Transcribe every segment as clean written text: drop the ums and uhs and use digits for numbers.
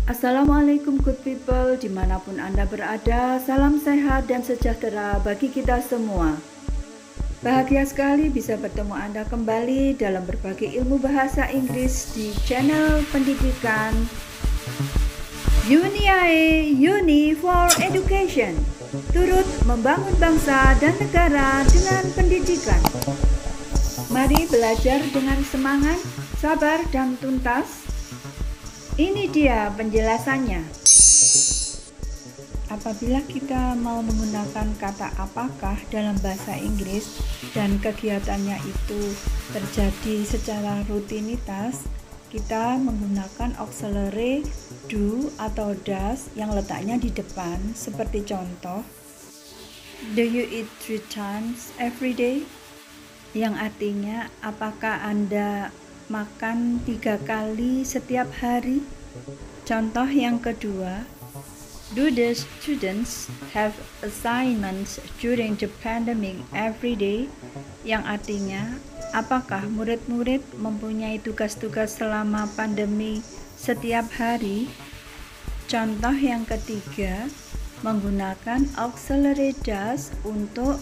Assalamualaikum good people, dimanapun Anda berada, salam sehat dan sejahtera bagi kita semua. Bahagia sekali bisa bertemu Anda kembali dalam berbagai ilmu bahasa Inggris di channel pendidikan Uniae Uni for Education, turut membangun bangsa dan negara dengan pendidikan. Mari belajar dengan semangat, sabar dan tuntas. Ini dia penjelasannya. Apabila kita mau menggunakan kata apakah dalam bahasa Inggris dan kegiatannya itu terjadi secara rutinitas, kita menggunakan auxiliary do atau does yang letaknya di depan, seperti contoh, do you eat 3 times every day? Yang artinya, apakah Anda makan 3 kali setiap hari? Contoh yang kedua, do the students have assignments during the pandemic every day? Yang artinya, apakah murid-murid mempunyai tugas-tugas selama pandemi setiap hari? Contoh yang ketiga, menggunakan auxiliary does untuk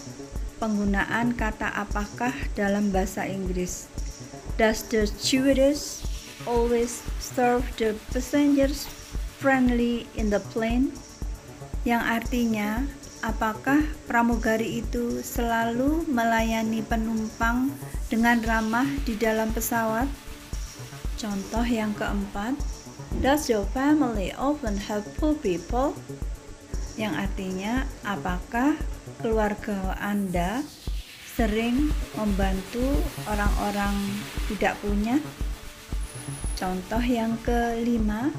penggunaan kata apakah dalam bahasa Inggris. Does the stewardess always serve the passengers friendly in the plane? Yang artinya, apakah pramugari itu selalu melayani penumpang dengan ramah di dalam pesawat? Contoh yang keempat, does your family often help poor people? Yang artinya, apakah keluarga Anda sering membantu orang-orang tidak punya? Contoh yang kelima,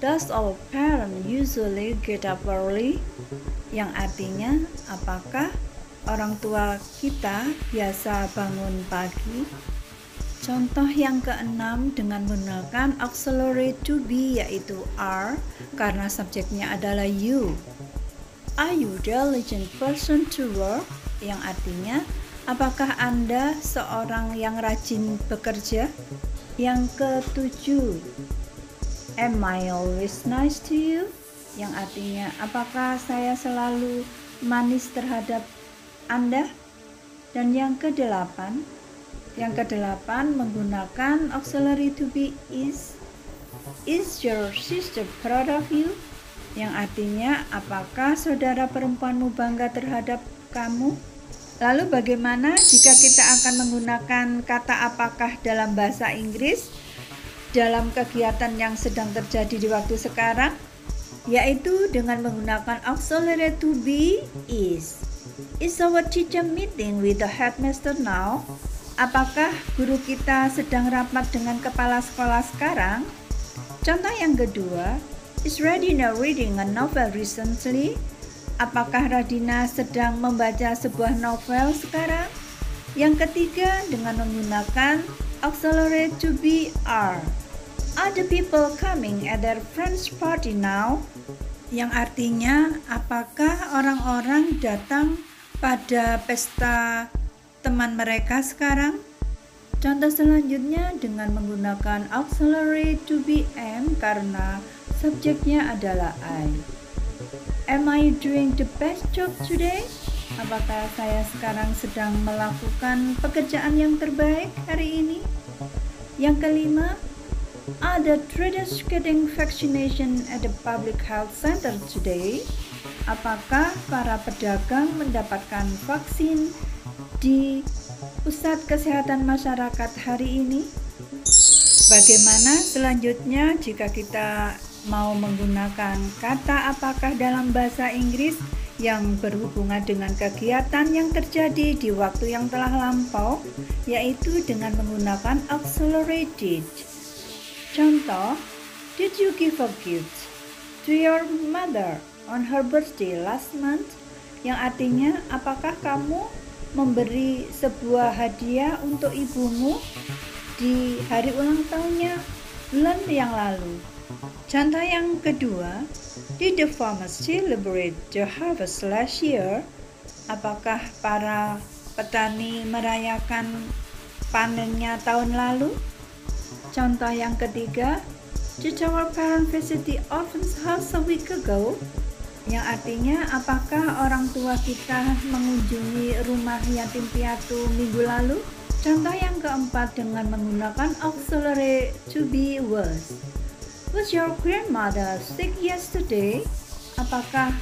does our parents usually get up early? Yang artinya, apakah orang tua kita biasa bangun pagi? Contoh yang keenam dengan menggunakan auxiliary to be, yaitu are, karena subjeknya adalah you. Are you diligent person to work? Yang artinya, apakah Anda seorang yang rajin bekerja? Yang ketujuh, am I always nice to you? Yang artinya, apakah saya selalu manis terhadap Anda? Dan yang kedelapan menggunakan auxiliary to be is your sister proud of you? Yang artinya, apakah saudara perempuanmu bangga terhadap kamu? Lalu bagaimana jika kita akan menggunakan kata apakah dalam bahasa Inggris dalam kegiatan yang sedang terjadi di waktu sekarang? Yaitu dengan menggunakan auxiliary to be is. Is our teacher meeting with the headmaster now? Apakah guru kita sedang rapat dengan kepala sekolah sekarang? Contoh yang kedua, is Radina reading a novel recently? Apakah Radina sedang membaca sebuah novel sekarang? Yang ketiga, dengan menggunakan auxiliary to be are. Are the people coming at their friend's party now? Yang artinya, apakah orang-orang datang pada pesta teman mereka sekarang? Contoh selanjutnya dengan menggunakan auxiliary to be am karena subjeknya adalah I. Am I doing the best job today? Apakah saya sekarang sedang melakukan pekerjaan yang terbaik hari ini? Yang kelima, are the traders getting vaccination at the public health center today? Apakah para pedagang mendapatkan vaksin di pusat kesehatan masyarakat hari ini? Bagaimana selanjutnya jika kita mau menggunakan kata apakah dalam bahasa Inggris yang berhubungan dengan kegiatan yang terjadi di waktu yang telah lampau, yaitu dengan menggunakan auxiliary did. Contoh, did you give a gift to your mother on her birthday last month? Yang artinya, apakah kamu memberi sebuah hadiah untuk ibumu di hari ulang tahunnya bulan yang lalu? Contoh yang kedua, did the farmers celebrate the harvest last year? Apakah para petani merayakan panennya tahun lalu? Contoh yang ketiga, Did our parent visit the orphan's house a week ago? Yang artinya, apakah orang tua kita mengunjungi rumah yatim piatu minggu lalu? Contoh yang keempat dengan menggunakan auxiliary to be was. Was your grandmother sick yesterday? Apakah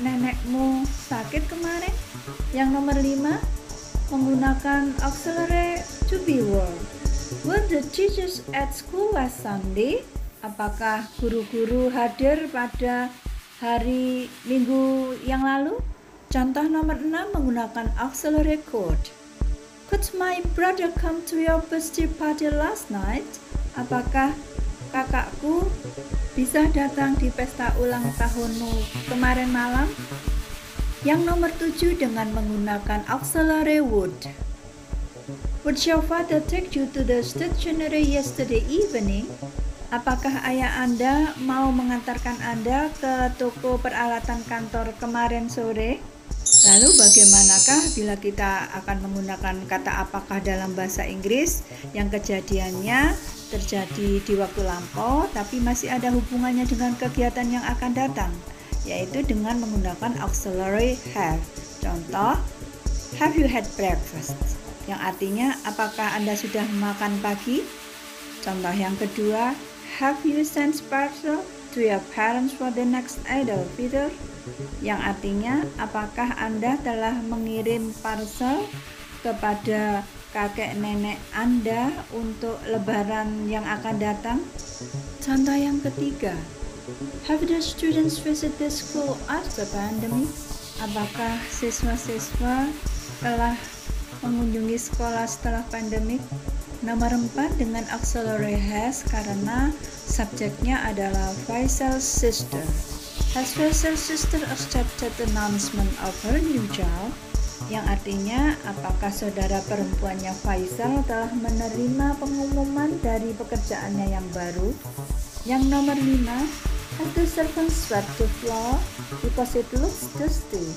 nenekmu sakit kemarin? Yang nomor 5, menggunakan auxiliary to be were. Were the teachers at school last Sunday? Apakah guru-guru hadir pada hari Minggu yang lalu? Contoh nomor 6 menggunakan auxiliary could. Could my brother come to your birthday party last night? Apakah kakakku bisa datang di pesta ulang tahunmu kemarin malam? Yang nomor 7 dengan menggunakan auxiliary would. Would your father take you to the stationery yesterday evening? Apakah ayah Anda mau mengantarkan Anda ke toko peralatan kantor kemarin sore? Lalu bagaimanakah bila kita akan menggunakan kata apakah dalam bahasa Inggris yang kejadiannya terjadi di waktu lampau tapi masih ada hubungannya dengan kegiatan yang akan datang, yaitu dengan menggunakan auxiliary have. Contoh, have you had breakfast? Yang artinya apakah Anda sudah makan pagi? Contoh yang kedua, have you sent parcel to your parents for the next Idul Fitr? Yang artinya apakah Anda telah mengirim parcel kepada kakek nenek Anda untuk lebaran yang akan datang? Contoh yang ketiga, have the students visit the school after pandemic? Apakah siswa-siswa telah mengunjungi sekolah setelah pandemik? Nomor 4 dengan auxiliary has karena subjeknya adalah Faisal's sister. Has Faisal's sister accepted the announcement of her new job? Yang artinya apakah saudara perempuannya Faisal telah menerima pengumuman dari pekerjaannya yang baru? Yang nomor 5, has the servant swept the floor because it looks dusty?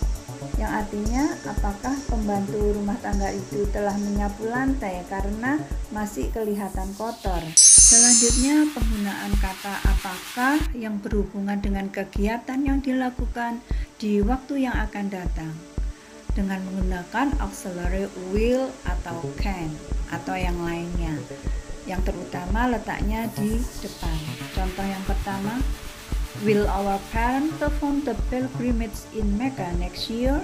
Yang artinya apakah pembantu rumah tangga itu telah menyapu lantai karena masih kelihatan kotor. Selanjutnya penggunaan kata apakah yang berhubungan dengan kegiatan yang dilakukan di waktu yang akan datang dengan menggunakan auxiliary will atau can atau yang lainnya yang terutama letaknya di depan. Contoh yang pertama, will our parent perform the pilgrimage in Mecca next year?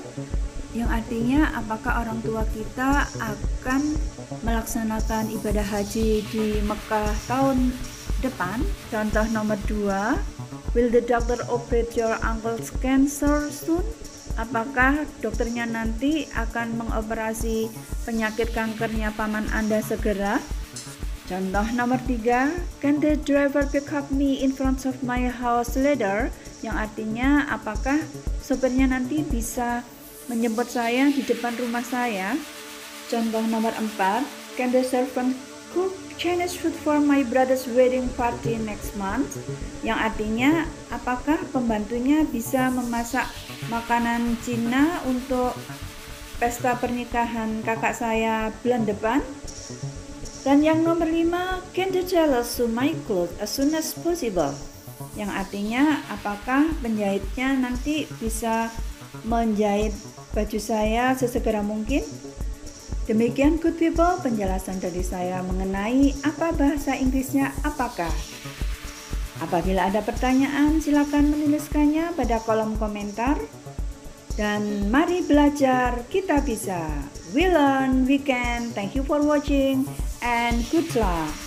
Yang artinya apakah orang tua kita akan melaksanakan ibadah haji di Mekah tahun depan? Contoh nomor 2, will the doctor operate your uncle's cancer soon? Apakah dokternya nanti akan mengoperasi penyakit kankernya paman Anda segera? Contoh nomor 3, can the driver pick up me in front of my house later? Yang artinya apakah sopirnya nanti bisa menjemput saya di depan rumah saya? Contoh nomor 4, can the servant cook Chinese food for my brother's wedding party next month? Yang artinya apakah pembantunya bisa memasak makanan Cina untuk pesta pernikahan kakak saya bulan depan? Dan yang nomor 5, can the tailor sew my clothes as soon as possible? Yang artinya apakah penjahitnya nanti bisa menjahit baju saya sesegera mungkin? Demikian good people penjelasan dari saya mengenai apa bahasa Inggrisnya apakah. Apabila ada pertanyaan silakan menuliskannya pada kolom komentar. Dan mari belajar, kita bisa. We learn, we can. Thank you for watching and good luck.